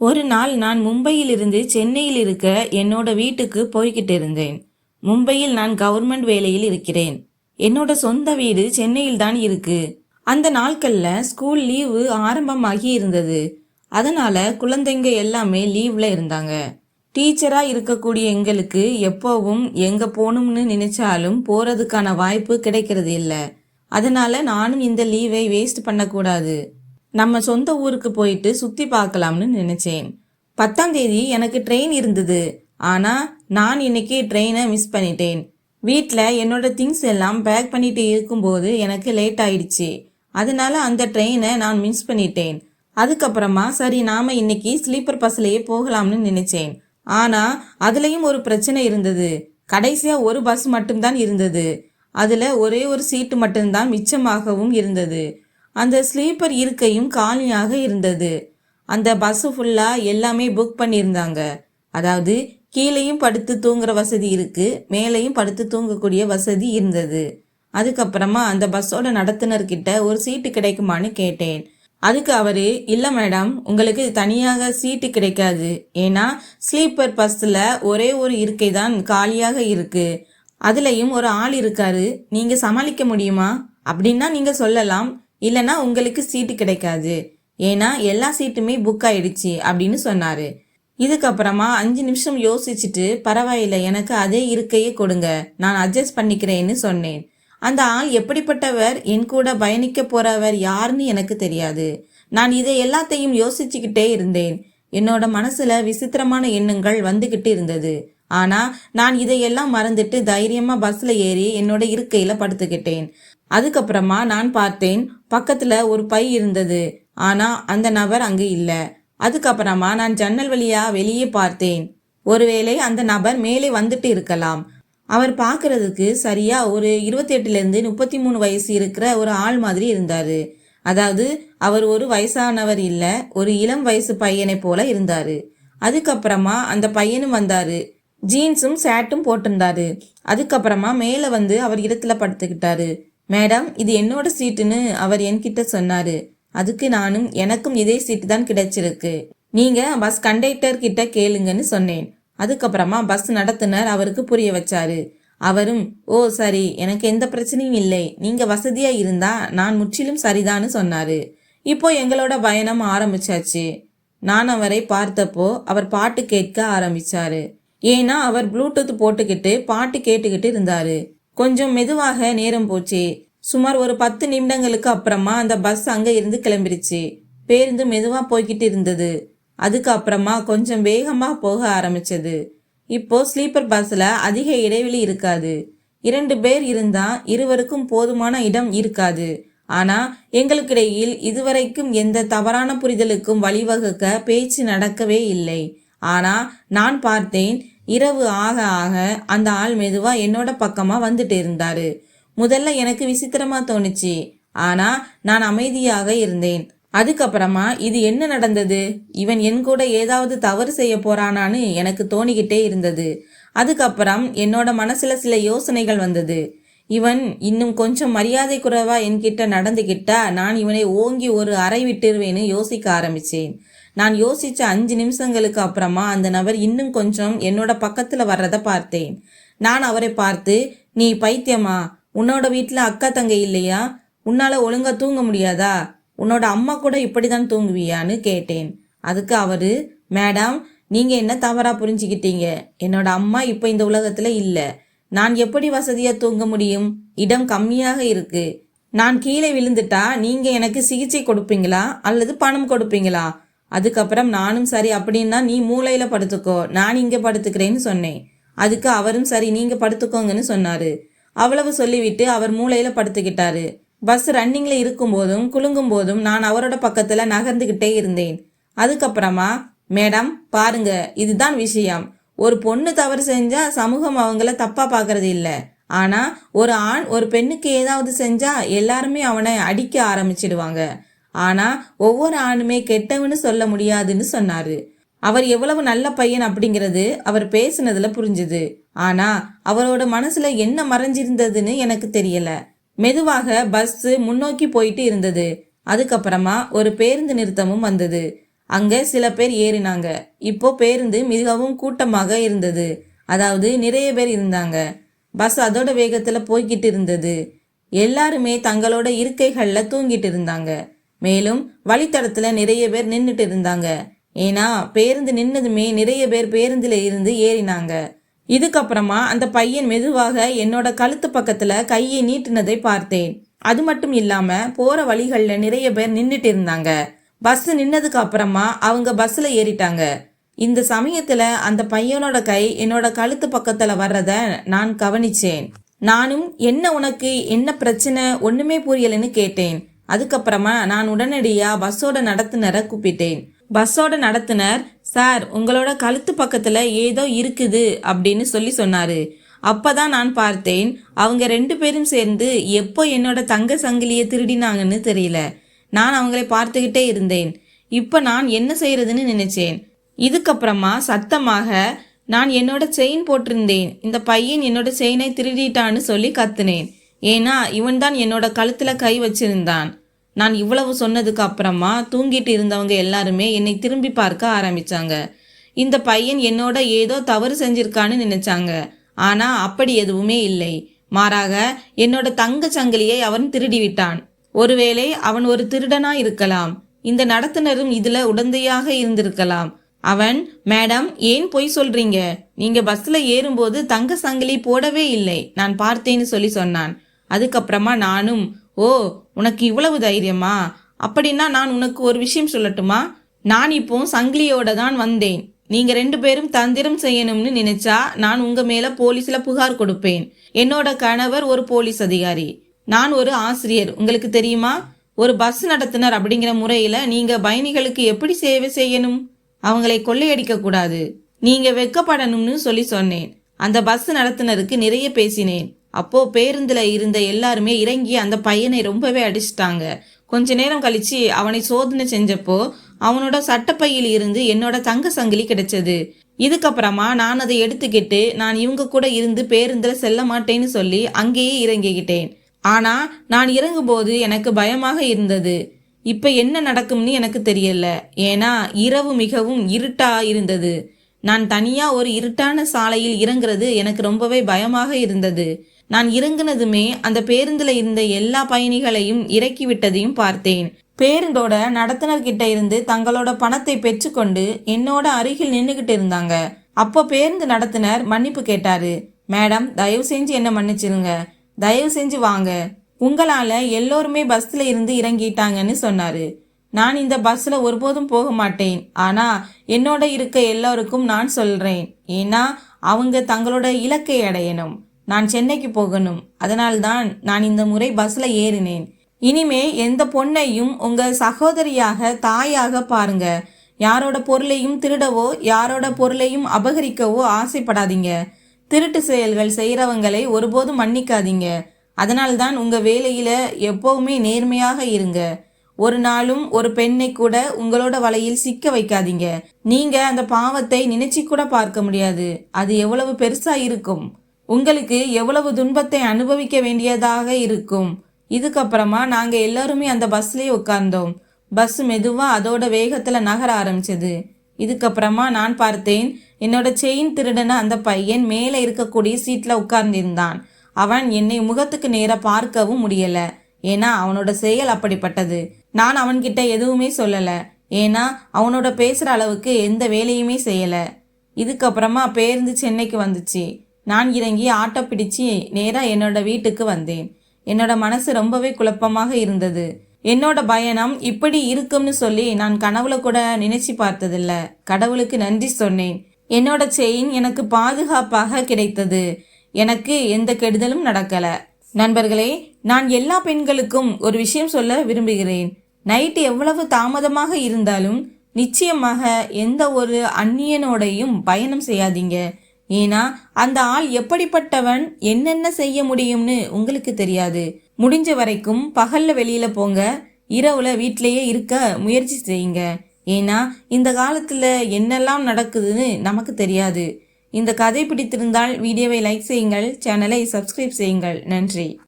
ஒரு நாள் நான் மும்பையிலிருந்து சென்னையில் இருக்க என்னோட வீட்டுக்கு போய்கிட்டு இருந்தேன். மும்பையில் நான் கவர்மெண்ட் வேலையில் இருக்கிறேன். என்னோட சொந்த வீடு சென்னையில் தான் இருக்கு. அந்த நாட்கள்ல ஸ்கூல் லீவு ஆரம்பமாகி இருந்தது. அதனால குழந்தைங்க எல்லாமே லீவ்ல இருந்தாங்க. டீச்சரா இருக்கக்கூடிய எங்களுக்கு எப்பவும் எங்க போகணும்னு நினைச்சாலும் போறதுக்கான வாய்ப்பு கிடைக்கிறது இல்ல. அதனால நானும் இந்த லீவை வேஸ்ட் பண்ணக்கூடாது, நம்ம சொந்த ஊருக்கு போயிட்டு சுத்தி பார்க்கலாம்னு நினைச்சேன். 10ஆம் தேதி எனக்கு ட்ரெயின் இருந்தது. ஆனா நான் இன்னைக்கு ட்ரெயினை மிஸ் பண்ணிட்டேன். வீட்டில் என்னோட திங்ஸ் எல்லாம் பேக் பண்ணிட்டு இருக்கும்போது எனக்கு லேட் ஆயிடுச்சு. அதனால அந்த ட்ரெயினை நான் மிஸ் பண்ணிட்டேன். அதுக்கப்புறமா சரி நாம இன்னைக்கு ஸ்லீப்பர் பஸ்லயே போகலாம்னு நினைச்சேன். ஆனா அதுலயும் ஒரு பிரச்சனை இருந்தது. கடைசியா ஒரு பஸ் மட்டும்தான் இருந்தது. அதுல ஒரே ஒரு சீட்டு மட்டும்தான் மிச்சமாகவும் இருந்தது. அந்த ஸ்லீப்பர் இருக்கையும் காலியாக இருந்தது. அந்த பஸ் ஃபுல்லா எல்லாமே புக் பண்ணியிருந்தாங்க. அதாவது கீழேயும் படுத்து தூங்குற வசதி இருக்கு, மேலேயும் படுத்து தூங்கக்கூடிய வசதி இருந்தது. அதுக்கப்புறமா அந்த பஸ்ஸோட நடத்துனர்கிட்ட ஒரு சீட்டு கிடைக்குமான்னு கேட்டேன். அதுக்கு அவரு, இல்ல மேடம், உங்களுக்கு தனியாக சீட்டு கிடைக்காது. ஏன்னா ஸ்லீப்பர் பஸ்ல ஒரே ஒரு இருக்கை தான் காலியாக இருக்கு. அதுலயும் ஒரு ஆள் இருக்காரு. நீங்க சமாளிக்க முடியுமா அப்படின்னா நீங்க சொல்லலாம், இல்லைன்னா உங்களுக்கு சீட்டு கிடைக்காது. ஏன்னா எல்லா சீட்டுமே புக் ஆயிடுச்சு அப்படின்னு சொன்னாரு. இதுக்கப்புறமா 5 நிமிஷம் யோசிச்சுட்டு, பரவாயில்ல, எனக்கு அதே இருக்கையே கொடுங்க, நான் அட்ஜஸ்ட் பண்ணிக்கிறேன்னு சொன்னேன். அந்த ஆள் எப்படிப்பட்டவர், என் கூட பயணிக்க போறவர் யாருன்னு எனக்கு தெரியாது. நான் இதை எல்லாத்தையும் யோசிச்சுக்கிட்டே இருந்தேன். என்னோட மனசுல விசித்திரமான எண்ணங்கள் வந்துகிட்டு இருந்தது. ஆனா நான் இதையெல்லாம் மறந்துட்டு தைரியமா பஸ்ல ஏறி என்னோட இருக்கையில படுத்துக்கிட்டேன். அதுக்கப்புறமா நான் பார்த்தேன், பக்கத்துல ஒரு பை இருந்தது. ஆனா அந்த நபர் அங்கு இல்ல. அதுக்கப்புறமா நான் ஜன்னல் வழியா வெளியே பார்த்தேன். ஒருவேளை அந்த நபர் மேலே வந்துட்டு இருக்கலாம். அவர் பார்க்கறதுக்கு சரியா ஒரு 28லேருந்து 33 வயசு இருக்கிற ஒரு ஆள் மாதிரி இருந்தாரு. அதாவது அவர் ஒரு வயசானவர் இல்ல, ஒரு இளம் வயசு பையனை போல இருந்தாரு. அதுக்கப்புறமா அந்த பையனும் வந்தாரு. ஜீன்ஸும் ஷர்ட்டும் போட்டிருந்தாரு. அதுக்கப்புறமா மேல வந்து அவர் இடத்துல படுத்துக்கிட்டாரு. மேடம், இது என்னோட சீட்டுன்னு அவர் என்கிட்ட சொன்னாரு. அதுக்கு நானும், எனக்கும் இதே சீட்டு தான் கிடைச்சிருக்கு, நீங்க பஸ் கண்டக்டர் கிட்ட கேளுங்கன்னு சொன்னேன். அதுக்கப்புறமா பஸ் நடத்துனர் அவருக்கு புரிய வச்சாரு. அவரும், ஓ சரி, எனக்கு எந்த பிரச்சனையும் இல்லை, நீங்க வசதியா இருந்தா நான் முற்றிலும் சரிதான்னு சொன்னாரு. இப்போ எங்களோட பயணம் ஆரம்பிச்சாச்சு. நான் அவரை பார்த்தப்போ அவர் பாட்டு கேட்க ஆரம்பிச்சாரு. ஏன்னா அவர் ப்ளூடூத் போட்டுக்கிட்டு பாட்டு கேட்டுக்கிட்டு இருந்தாரு. கொஞ்சம் மெதுவாக நேரம் போச்சு. சுமார் ஒரு 10 நிமிடங்களுக்கு அப்புறமா அந்த பஸ் அங்க இருந்து கிளம்பிருச்சு. பேருந்து மெதுவா போய்கிட்டு இருந்தது. அதுக்கு அப்புறமா கொஞ்சம் வேகமா போக ஆரம்பிச்சது. இப்போ ஸ்லீப்பர் பஸ்ல அதிக இடைவெளி இருக்காது. 2 பேர் இருந்தா இருவருக்கும் போதுமான இடம் இருக்காது. ஆனா எங்களுக்கிடையில் இதுவரைக்கும் எந்த தவறான புரிதலுக்கும் வழிவகுக்க பேச்சு நடக்கவே இல்லை. ஆனா நான் பார்த்தேன், இரவு ஆக ஆக அந்த ஆள் மெதுவா என்னோட பக்கமா வந்துட்டு இருந்தாரு. முதல்ல எனக்கு விசித்திரமா தோணுச்சு. ஆனா நான் அமைதியாக இருந்தேன். அதுக்கப்புறமா இது என்ன நடந்தது, இவன் என் கூட ஏதாவது தவறு செய்ய போறானான்னு எனக்கு தோணிக்கிட்டே இருந்தது. அதுக்கப்புறம் என்னோட மனசுல சில யோசனைகள் வந்தது. இவன் இன்னும் கொஞ்சம் மரியாதை குறைவா என்கிட்ட நடந்துகிட்டா நான் இவனை ஓங்கி ஒரு அறை விட்டுருவேன்னு யோசிக்க ஆரம்பிச்சேன். நான் யோசிச்ச 5 நிமிஷங்களுக்கு அப்புறமா அந்த நபர் இன்னும் கொஞ்சம் என்னோட பக்கத்துல வர்றத பார்த்தேன். நான் அவரை பார்த்து, நீ பைத்தியமா, உன்னோட வீட்டுல அக்கா தங்கை இல்லையா, உன்னால ஒழுங்கா தூங்க முடியாதா, உன்னோட அம்மா கூட இப்படிதான் தூங்குவியான்னு கேட்டேன். அதுக்கு அவரு, மேடம், நீங்க என்ன தவறா புரிஞ்சுக்கிட்டீங்க, என்னோட அம்மா இப்ப இந்த உலகத்துல இல்ல, நான் எப்படி வசதியா தூங்க முடியும், இடம் கம்மியாக இருக்கு, நான் கீழே விழுந்துட்டா நீங்க எனக்கு சிகிச்சை கொடுப்பீங்களா அல்லது பணம் கொடுப்பீங்களா. அதுக்கப்புறம் நானும் சரி அப்படின்னா நீ மூளையில படுத்துக்கோ, நான் இங்க படுத்துக்கிறேன்னு சொன்னேன். அதுக்கு அவரும் சரி நீங்க படுத்துக்கோங்கன்னு சொன்னாரு. அவ்வளவு சொல்லிவிட்டு அவர் மூளையில படுத்துக்கிட்டாரு. பஸ் ரன்னிங்ல இருக்கும் போதும் குலுங்கும் போதும் நான் அவரோட பக்கத்துல நகர்ந்துகிட்டே இருந்தேன். அதுக்கப்புறமா, மேடம் பாருங்க, இதுதான் விஷயம். ஒரு பொண்ணு தவறு செஞ்சா சமூகம் அவங்கள தப்பா பாக்குறது இல்ல. ஆனா ஒரு ஆண் ஒரு பெண்ணுக்கு ஏதாவது செஞ்சா எல்லாருமே அவனை அடிக்க ஆரம்பிச்சிடுவாங்க. ஆனா ஒவ்வொரு ஆணுமே கெட்டவன்னு சொல்ல முடியாதுன்னு சொன்னாரு. அவர் எவ்வளவு நல்ல பையன் அப்படிங்கிறது அவர் பேசுனதுல புரிஞ்சுது. ஆனா அவரோட மனசுல என்ன மறைஞ்சிருந்ததுன்னு எனக்கு தெரியல. மெதுவாக பஸ் முன்னோக்கி போயிட்டு இருந்தது. அதுக்கப்புறமா ஒரு பேருந்து நிறுத்தமும் வந்தது. அங்க சில பேர் ஏறினாங்க. இப்போ பேருந்து மிகவும் கூட்டமாக இருந்தது. அதாவது நிறைய பேர் இருந்தாங்க. பஸ் அதோட வேகத்துல போய்கிட்டு இருந்தது. எல்லாருமே தங்களோட இருக்கைகள்ல தூங்கிட்டு இருந்தாங்க. மேலும் வழித்தடத்துல நிறைய பேர் நின்றுட்டு இருந்தாங்க. ஏன்னா பேருந்து நின்னதுமே நிறைய பேர் பேருந்துல இருந்து ஏறினாங்க. இதுக்கப்புறமா அந்த பையன் மெதுவாக என்னோட கழுத்து பக்கத்துல கையை நீட்டினதை பார்த்தேன். அது மட்டும் இல்லாம போற வழிகள்ல நிறைய பேர் நின்றுட்டு இருந்தாங்க. பஸ் நின்னதுக்கு அப்புறமா அவங்க பஸ்ல ஏறிட்டாங்க. இந்த சமயத்துல அந்த பையனோட கை என்னோட கழுத்து பக்கத்துல வர்றத நான் கவனிச்சேன். நானும் என்ன உனக்கு என்ன பிரச்சனை ஒண்ணுமே புரியலன்னு கேட்டேன். அதுக்கப்புறமா நான் உடனடியா பஸ்ஸோட நடத்துனரை கூப்பிட்டேன். பஸ்ஸோட நடத்துனர், சார் உங்களோட கழுத்து பக்கத்துல ஏதோ இருக்குது அப்படின்னு சொன்னாரு. அப்பதான் நான் பார்த்தேன், அவங்க 2 பேரும் சேர்ந்து எப்போ என்னோட தங்க சங்கிலியை திருடினாங்கன்னு தெரியல. நான் அவங்களை பார்த்துக்கிட்டே இருந்தேன். இப்ப நான் என்ன செய்யறதுன்னு நினைச்சேன். இதுக்கப்புறமா சத்தமாக, நான் என்னோட செயின் போட்டிருந்தேன், இந்த பையன் என்னோட செயினை திருடிட்டான்னு சொல்லி கத்துனேன். ஏன்னா இவன் தான் என்னோட கழுத்துல கை வச்சிருந்தான். நான் இவ்வளவு சொன்னதுக்கு அப்புறமா தூங்கிட்டு இருந்தவங்க எல்லாருமே என்னை திரும்பி பார்க்க ஆரம்பிச்சாங்க. இந்த பையன் என்னோட ஏதோ தவறு செஞ்சிருக்கான்னு நினைச்சாங்க. ஆனா அப்படி எதுவுமே இல்லை. மாறாக என்னோட தங்க சங்கிலியை அவன் திருடி விட்டான். ஒருவேளை அவன் ஒரு திருடனா இருக்கலாம். இந்த நடத்துனரும் இதுல உடந்தையாக இருந்திருக்கலாம். அவன், மேடம் ஏன் பொய் சொல்றீங்க, நீங்க பஸ்ல ஏறும்போது தங்க சங்கிலி போடவே இல்லை, நான் பார்த்தேன்னு சொன்னான். அதுக்கப்புறமா நானும், ஓ உனக்கு இவ்வளவு தைரியமா, அப்படின்னா நான் உனக்கு ஒரு விஷயம் சொல்லட்டுமா, நான் இப்போ சங்கிலியோட தான் வந்தேன். நீங்க 2 பேரும் தந்திரம் செய்யணும்னு நினைச்சா நான் உங்க மேல போலீஸ்ல புகார் கொடுப்பேன். என்னோட கணவர் ஒரு போலீஸ் அதிகாரி, நான் ஒரு ஆசிரியர். உங்களுக்கு தெரியுமா, ஒரு பஸ் நடத்துனர் அப்படிங்கிற முறையில நீங்க பயணிகளுக்கு எப்படி சேவை செய்யணும், அவங்களை கொள்ளையடிக்க கூடாது, நீங்க வெக்கப்படணும்னு சொன்னேன். அந்த பஸ் நடத்துனருக்கு நிறைய பேசினேன். அப்போ பேருந்துல இருந்த எல்லாருமே இறங்கி அந்த பையனை ரொம்பவே அடிச்சிட்டாங்க. கொஞ்ச நேரம் கழிச்சு அவனை சோதனை செஞ்சப்போ அவனோட சட்டப்பையில் இருந்து என்னோட தங்க சங்கிலி கிடைச்சது. இதுக்கப்புறமா நான் அதை எடுத்துக்கிட்டு நான் இவங்க கூட இருந்து பேருந்துல செல்ல மாட்டேன்னு சொல்லி அங்கேயே இறங்கிக்கிட்டேன். ஆனா நான் இறங்கும்போது எனக்கு பயமாக இருந்தது. இப்ப என்ன நடக்கும்னு எனக்கு தெரியல. ஏன்னா இரவு மிகவும் இருட்டா இருந்தது. நான் தனியா ஒரு இருட்டான சாலையில் இறங்குறது எனக்கு ரொம்பவே பயமாக இருந்தது. நான் இறங்குனதுமே அந்த பேருந்துல இருந்த எல்லா பயணிகளையும் இறக்கி விட்டதையும் பார்த்தேன். பேருந்தோட நடத்துனர்கிட்ட இருந்து தங்களோட பணத்தை பெற்றுக்கொண்டு என்னோட அருகில் நின்றுகிட்டு இருந்தாங்க. அப்போ பேருந்து நடத்துனர் மன்னிப்பு கேட்டாரு. மேடம் தயவு செஞ்சு என்ன மன்னிச்சிருங்க, தயவு செஞ்சு வாங்க, உங்களால எல்லோருமே பஸ்ல இருந்து இறங்கிட்டாங்கன்னு சொன்னாரு. நான் இந்த பஸ்ல ஒருபோதும் போக மாட்டேன். ஆனா என்னோட இருக்க எல்லாருக்கும் நான் சொல்றேன். ஏன்னா அவங்க தங்களோட இலக்கை அடையணும். நான் சென்னைக்கு போகணும். அதனால்தான் நான் இந்த முறை பஸ்ல ஏறினேன். இனிமே எந்த பொண்ணையும் உங்க சகோதரியாக தாயாக பாருங்க. யாரோட பொருளையும் திருடவோ யாரோட பொருளையும் அபகரிக்கவோ ஆசைப்படாதீங்க. திருட்டு செயல்கள் செய்யறவங்களை ஒருபோதும் மன்னிக்காதீங்க. அதனால்தான் உங்க வேலையில எப்பவுமே நேர்மையாக இருங்க. ஒரு நாளும் ஒரு பெண்ணை கூட உங்களோட வலையில் சிக்க வைக்காதீங்க. நீங்க அந்த பாவத்தை நினைச்சு கூட பார்க்க முடியாது. அது எவ்வளவு பெருசா இருக்கும், உங்களுக்கு எவ்வளவு துன்பத்தை அனுபவிக்க வேண்டியதாக இருக்கும். இதுக்கப்புறமா நாங்க எல்லாருமே அந்த பஸ்லயே உட்கார்ந்தோம். பஸ் மெதுவா அதோட வேகத்துல நகர ஆரம்பிச்சது. இதுக்கப்புறமா நான் பார்த்தேன், என்னோட செயின் திருடன அந்த பையன் மேல இருக்கக்கூடிய சீட்ல உட்கார்ந்திருந்தான். அவன் என்னை முகத்துக்கு நேர பார்க்கவும் முடியல. ஏன்னா அவனோட செயல் அப்படிப்பட்டது. நான் அவன்கிட்ட எதுவுமே சொல்லல. ஏன்னா அவனோட பேசுற அளவுக்கு எந்த வேலையுமே செய்யல. இதுக்கப்புறமா பேருந்து சென்னைக்கு வந்துச்சு. நான் இறங்கி ஆட்டோ பிடிச்சு நேரா என்னோட வீட்டுக்கு வந்தேன். என்னோட மனசு ரொம்பவே குழப்பமாக இருந்தது. என்னோட பயணம் இப்படி இருக்கும்னு சொல்லி நான் கனவுல கூட நினைச்சு பார்த்ததில்ல. கடவுளுக்கு நன்றி சொன்னேன். என்னோட செயின் எனக்கு பாதுகாப்பாக கிடைத்தது. எனக்கு எந்த கெடுதலும் நடக்கல. நண்பர்களே, நான் எல்லா பெண்களுக்கும் ஒரு விஷயம் சொல்ல விரும்புகிறேன். நைட்டு எவ்வளவு தாமதமாக இருந்தாலும் நிச்சயமாக எந்த ஒரு அந்நியனோடையும் பயணம் செய்யாதீங்க. ஏன்னா அந்த ஆள் எப்படிப்பட்டவன், என்னென்ன செய்ய முடியும்னு உங்களுக்கு தெரியாது. முடிஞ்ச வரைக்கும் பகல்ல வெளியில போங்க, இரவுல வீட்டிலேயே இருக்க முயற்சி செய்யுங்க. ஏன்னா இந்த காலத்துல என்னெல்லாம் நடக்குதுன்னு நமக்கு தெரியாது. இந்த கதை பிடித்திருந்தால் வீடியோவை லைக் செய்யுங்கள், சேனலை சப்ஸ்கிரைப் செய்யுங்கள். நன்றி.